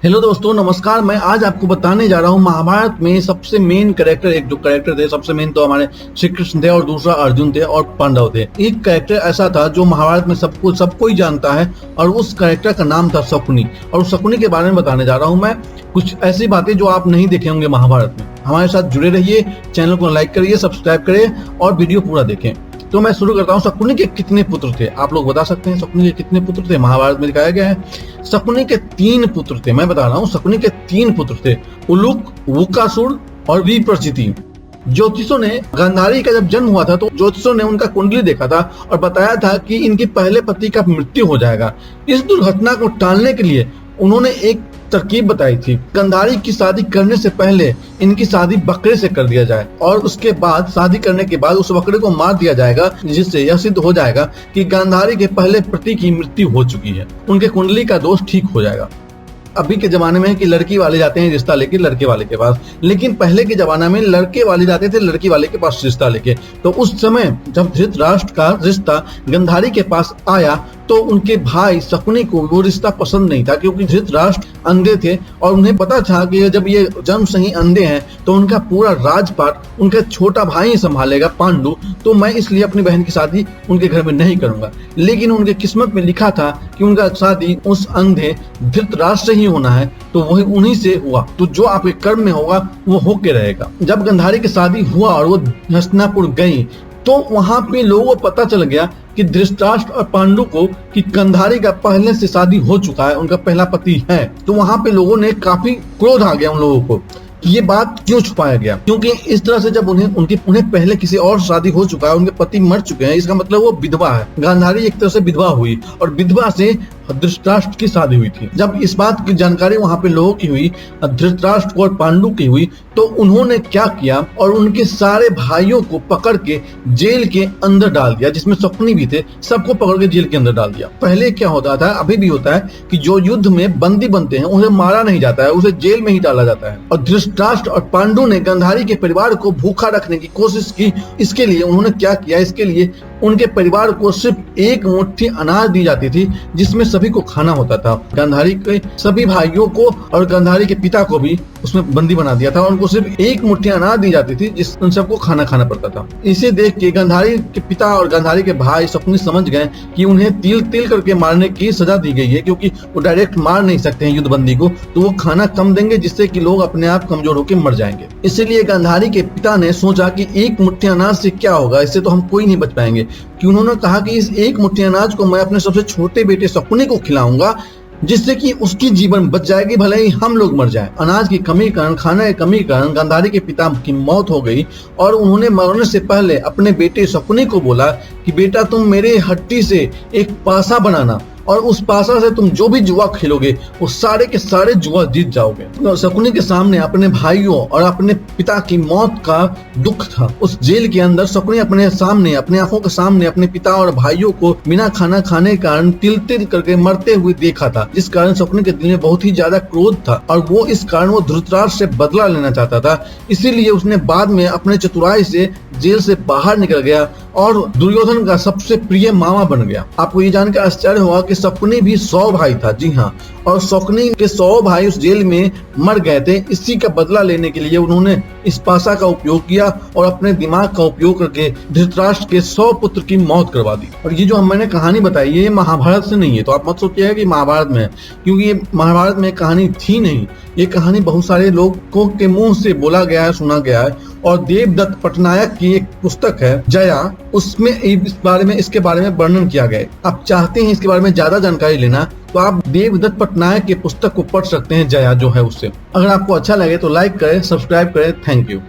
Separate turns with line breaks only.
Hello दोस्तों, नमस्कार। मैं आज आपको बताने जा रहा हूँ महाभारत में सबसे मेन कैरेक्टर। एक जो कैरेक्टर थे सबसे मेन तो हमारे श्री कृष्ण थे और दूसरा अर्जुन थे और पांडव थे। एक कैरेक्टर ऐसा था जो महाभारत में सबको ही जानता है और उस कैरेक्टर का नाम था शकुनी। और उस शकुनी के बारे में बताने जा रहा हूँ मैं कुछ ऐसी बातें जो आप नहीं देखे होंगे महाभारत में। हमारे साथ जुड़े रहिए, चैनल को लाइक करिए, सब्सक्राइब करिए और वीडियो पूरा देखें। तो मैं शुरू करता हूँ। शकुनी के कितने पुत्र थे आप लोग बता सकते हैं? शकुनी के कितने पुत्र थे महाभारत में दिखाया गया है। शकुनी के 3 पुत्र थे। मैं बता रहा हूँ, शकुनी के 3 पुत्र थे, उलूक, वृकासुर और विप्रचिति। ज्योतिषों ने गांधारी का जब जन्म हुआ था तो ज्योतिषों ने उनका कुंडली देखा था और बताया था कि इनके पहले पति का मृत्यु हो जाएगा। इस दुर्घटना को टालने के लिए उन्होंने एक तरकीब बताई थी। गांधारी की शादी करने से पहले इनकी शादी बकरे से कर दिया जाए और उसके बाद शादी करने के बाद उस बकरे को मार दिया जाएगा, जिससे यह सिद्ध हो जाएगा कि गांधारी के पहले पति की मृत्यु हो चुकी है। उनके कुंडली का दोष ठीक हो जाएगा। अभी के जमाने में कि लड़की वाले जाते हैं रिश्ता लेके लड़के वाले के पास, लेकिन पहले के जमाना में लड़के वाले जाते थे लड़की वाले के पास रिश्ता लेके। तो उस समय जब धृतराष्ट्र का रिश्ता गांधारी के पास आया तो उनके भाई शकुनी को वो रिश्ता पसंद नहीं था, क्योंकि धृतराष्ट्र अंधे थे और उन्हें पता था कि जब ये जन्म से ही अंधे हैं तो उनका पूरा राजपाट उनका छोटा भाई ही संभालेगा पांडु। तो मैं इसलिए अपनी बहन की शादी उनके घर में नहीं करूंगा। लेकिन उनके किस्मत में लिखा था कि उनका शादी उस अंधे धृतराष्ट्र से ही होना है, तो वही उन्हीं से हुआ। तो जो आपके कर्म में होगा वो होके रहेगा। जब गांधारी की शादी हुआ और वो हस्तिनापुर गई तो वहां पे लोगों को पता चल गया कि धृतराष्ट्र और पांडु को कि गांधारी का पहले से शादी हो चुका है, उनका पहला पति है। तो वहां पे लोगों ने काफी क्रोध आ गया उन लोगों को कि ये बात क्यों छुपाया गया, क्योंकि इस तरह से जब उन्हें पहले किसी और शादी हो चुका है, उनके पति मर चुके हैं, इसका मतलब वो विधवा है। गांधारी एक तरह से विधवा हुई और विधवा से धृतराष्ट्र की शादी हुई थी। जब इस बात की जानकारी वहां पे लोगों की हुई, धृतराष्ट्र और पांडु की हुई, तो उन्होंने क्या किया और उनके सारे भाइयों को पकड़ के जेल के अंदर डाल दिया, जिसमें शकुनी भी थे। सबको पकड़ के जेल के अंदर डाल दिया। पहले क्या होता था, अभी भी होता है कि जो युद्ध में बंदी बनते हैं उन्हें मारा नहीं जाता है, उसे जेल में ही डाला जाता है। और धृतराष्ट्र और पांडु ने गांधारी के परिवार को भूखा रखने की कोशिश की। इसके लिए उन्होंने क्या किया, इसके लिए उनके परिवार को सिर्फ एक मुट्ठी अनाज दी जाती थी, जिसमें सभी को खाना होता था। गांधारी के सभी भाइयों को और गांधारी के पिता को भी उसमें बंदी बना दिया था। उनको सिर्फ एक मुट्ठी अनाज दी जाती थी, जिस उन सबको खाना खाना पड़ता था। इसे देख के गांधारी के पिता और गांधारी के भाई शकुनी समझ गए कि उन्हें तिल तिल करके मारने की सजा दी गई है, क्योंकि वो डायरेक्ट मार नहीं सकते हैं युद्धबंदी को, तो वो खाना कम देंगे जिससे कि लोग अपने आप कमजोर होकर मर जाएंगे। इसीलिए गांधारी के पिता ने सोचा कि एक मुट्ठी अनाज से क्या होगा, इससे तो हम कोई नहीं बच पाएंगे। कि उन्होंने कहा कि इस एक मुट्ठी अनाज को मैं अपने सबसे छोटे बेटे शकुनी को खिलाऊंगा, जिससे कि उसकी जीवन बच जाएगी, भले ही हम लोग मर जाएं। अनाज की कमी के कारण, खाने की कमी के कारण गांधारी के पिता की मौत हो गई और उन्होंने मरने से पहले अपने बेटे शकुनी को बोला कि बेटा तुम मेरे हड्डी से एक पासा बनाना और उस पासा से तुम जो भी जुआ खेलोगे वो सारे के सारे जुआ जीत जाओगे। तो शकुनी के सामने अपने भाइयों और अपने पिता की मौत का दुख था। उस जेल के अंदर शकुनी अपने सामने, अपने आंखों के सामने अपने पिता और भाइयों को बिना खाना खाने के कारण तिल तिल करके मरते हुए देखा था, जिस कारण शकुनी के दिल में बहुत ही ज्यादा क्रोध था और वो इस कारण वो धृतराष्ट्र से बदला लेना चाहता था। इसीलिए उसने बाद में अपने चतुराई से जेल से बाहर निकल गया और दुर्योधन का सबसे प्रिय मामा बन गया। आपको ये जानकर आश्चर्य होगा कि शकुनी भी 100 भाई था। जी हाँ, और शकुनी के 100 भाई उस जेल में मर गए थे। इसी का बदला लेने के लिए उन्होंने इस पासा का उपयोग किया और अपने दिमाग का उपयोग करके धृतराष्ट्र के 100 पुत्र की मौत करवा दी। और ये जो मैंने कहानी बताई ये महाभारत से नहीं है, तो आप मत सोचिएगा कि महाभारत में है, क्योंकि ये महाभारत में कहानी थी नहीं। ये कहानी बहुत सारे लोगों के मुंह से बोला गया है, सुना गया है। और देवदत्त पटनायक की एक पुस्तक है जया, उसमें इसके बारे में वर्णन किया गया है। आप चाहते हैं इसके बारे में ज्यादा जानकारी लेना तो आप देवदत्त पटनायक की पुस्तक को पढ़ सकते हैं, जया जो है उससे। अगर आपको अच्छा लगे तो लाइक करें, सब्सक्राइब करें। Thank you.